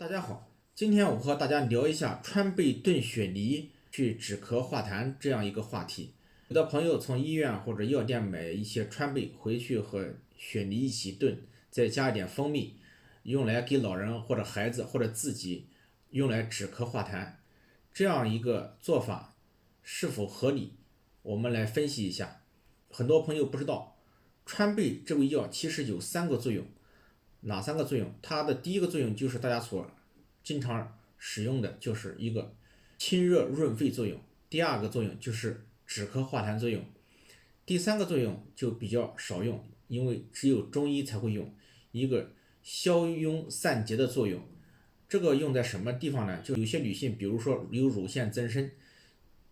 大家好，今天我和大家聊一下川贝炖雪梨去止咳化痰这样一个话题。有的朋友从医院或者药店买一些川贝回去和雪梨一起炖，再加一点蜂蜜，用来给老人或者孩子或者自己用来止咳化痰。这样一个做法是否合理？我们来分析一下。很多朋友不知道，川贝这味药其实有三个作用。哪三个作用？它的第一个作用就是大家所经常使用的，就是一个清热润肺作用；第二个作用就是止咳化痰作用；第三个作用就比较少用，因为只有中医才会用，一个消痈散结的作用。这个用在什么地方呢？就有些女性，比如说有乳腺增生，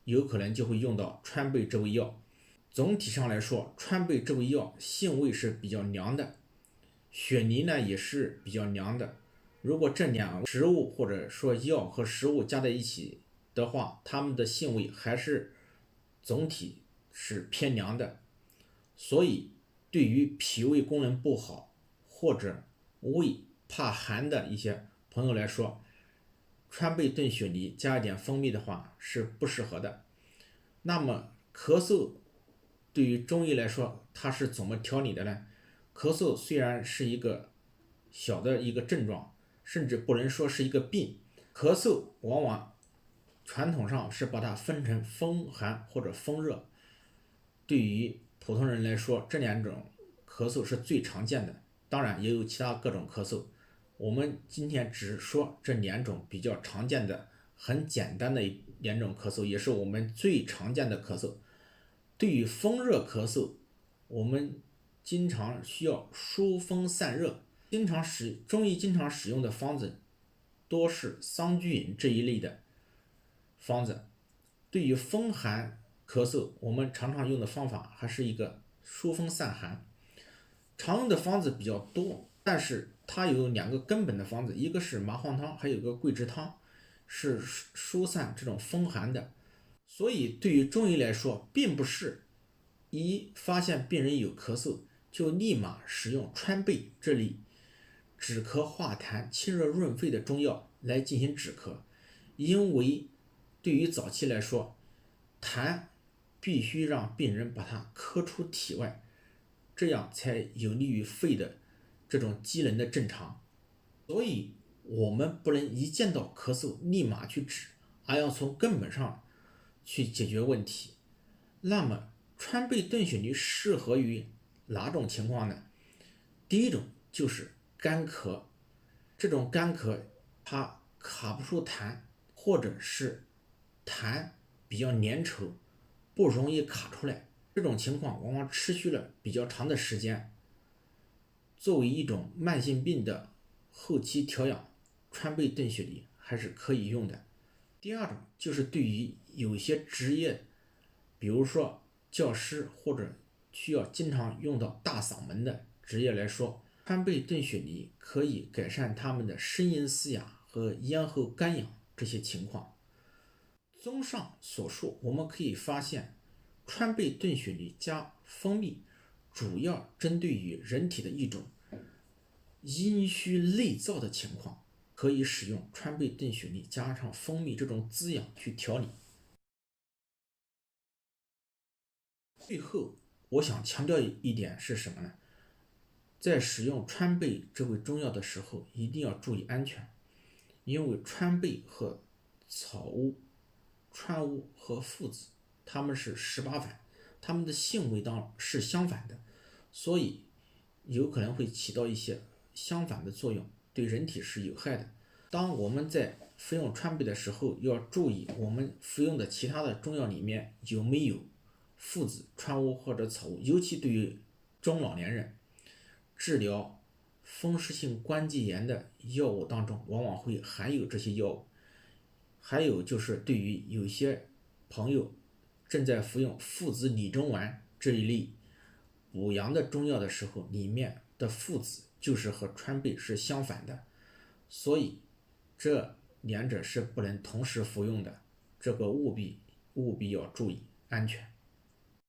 有可能就会用到川贝这味药。总体上来说，川贝这味药性味是比较凉的，雪梨呢也是比较凉的。如果这两个食物或者说药和食物加在一起的话，它们的性味还是总体是偏凉的。所以对于脾胃功能不好或者胃怕寒的一些朋友来说，川贝炖雪梨加一点蜂蜜的话是不适合的。那么咳嗽对于中医来说，它是怎么调理的呢？咳嗽虽然是一个小的一个症状，甚至不能说是一个病。咳嗽往往传统上是把它分成风寒或者风热。对于普通人来说，这两种咳嗽是最常见的，当然也有其他各种咳嗽。我们今天只说这两种比较常见的、很简单的两种咳嗽，也是我们最常见的咳嗽。对于风热咳嗽，我们经常需要疏风散热，中医经常使用的方子多是桑菊饮这一类的方子。对于风寒咳嗽，我们常常用的方法还是一个疏风散寒。常用的方子比较多，但是它有两个根本的方子，一个是麻黄汤，还有一个桂枝汤，是疏散这种风寒的。所以对于中医来说，并不是一发现病人有咳嗽就立马使用川贝这类止咳化痰、清热润肺的中药来进行止咳。因为对于早期来说，痰必须让病人把它咳出体外，这样才有利于肺的这种机能的正常。所以我们不能一见到咳嗽立马去治，而要从根本上去解决问题。那么川贝炖雪梨适合于哪种情况呢？第一种就是干咳，这种干咳它卡不出痰，或者是痰比较粘稠，不容易卡出来，这种情况往往持续了比较长的时间。作为一种慢性病的后期调养，川贝炖雪梨还是可以用的。第二种就是对于有些职业，比如说教师或者需要经常用到大嗓门的职业来说，川贝炖雪梨可以改善他们的声音嘶哑和咽喉干痒这些情况。综上所述，我们可以发现，川贝炖雪梨加蜂蜜主要针对于人体的一种阴虚内燥的情况，可以使用川贝炖雪梨加上蜂蜜这种滋养去调理。最后，我想强调一点是什么呢？在使用川贝这味中药的时候，一定要注意安全，因为川贝和草乌、川乌和附子，它们是18反，它们的性味当是相反的，所以有可能会起到一些相反的作用，对人体是有害的。当我们在服用川贝的时候，要注意我们服用的其他的中药里面有没有附子、川乌或者草乌，尤其对于中老年人，治疗风湿性关节炎的药物当中往往会含有这些药物。还有就是对于有些朋友正在服用附子理中丸这一类补阳的中药的时候，里面的附子就是和川贝是相反的，所以这两者是不能同时服用的，这个务必要注意安全。